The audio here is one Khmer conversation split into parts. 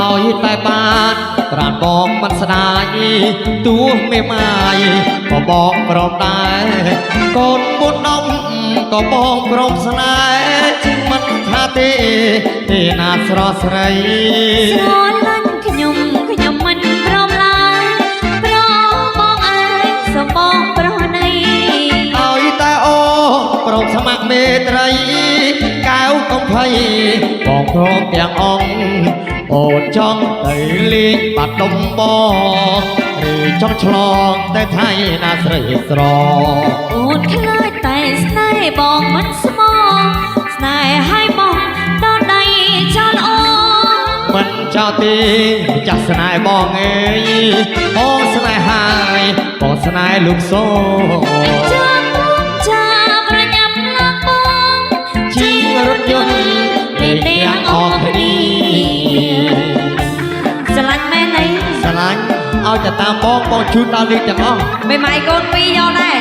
ឲ្យតែបានប្រានបងមិនស្ដាយទោះមេម៉ាយក៏បងព្រមដែរកូនមុននំក៏បងព្រមស្នេហ៍ជាមិនថាទេណាស្រស់ស្រីស្រឡាញ់ខ្ញុំមិនព្រមឡើយព្រមបងអើយសូមបងប្រណីឲ្យតែអូព្រមស្ម័គ្រមេត្រីកៅកំភៃបងព្រមទាំងអង្គអូនចង់ទៅលេងបាត់ដុំបងឬចង់ឆ្លងទៅថៃណាស្រីស្រអូនខ្លាចតែស្នេហ៍បងមិនស្មោះស្នេហ៍ឲ្យបងដល់ដៃចោលអូនមិនចោលទេចាស់ស្នេហ៍បងអើយបងស្នេហ៍ហើយបងស្នេហ៍លោកសូចាំប្រញាប់ឡើងបងជិះរថយន្តលេងទាំងអស់គ្នាស្រឡាញ់មែនអីស្រឡាញ់ឲ្យតែតាមបងជូនដល់លេងទាំងអស់មេម៉ាយកូនពីរយកដែរ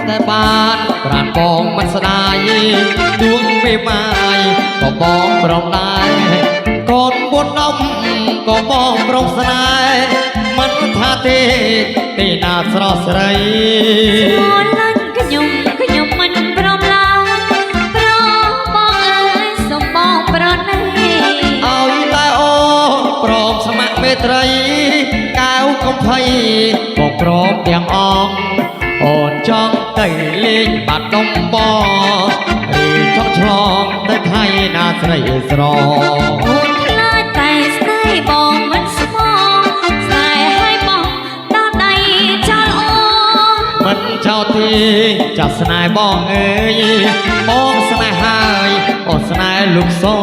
តែបានប្រានបងមិនស្ដាយដួងមេម៉ាយក៏បងព្រមដែរកូនបុននំក៏បងព្រមស្នេហ៍មិនថាទេណាស្រស់ស្រីស្រឡាញ់ខ្ញុំមិនព្រមឡើយព្រមបងអើយសូមបងប្រណីឲ្យតែអូព្រមស្ម័គ្រមេត្រីកៅកំភៃបងព្រមទាំងអង្គអូនចង់ទៅលេងបាត់ដុំបងឬចង់ឆ្លងទៅថៃណាស្រីស្រអូនខ្លាចតែស្នេហ៍បងមិនស្មោះស្នេហ៍ឲ្យបងដល់ដៃចោលអូនមិនចោលទេចាស់ស្នេហ៍បងអើយបងស្នេហ៍ហើយបងស្នេហ៍លោកសូ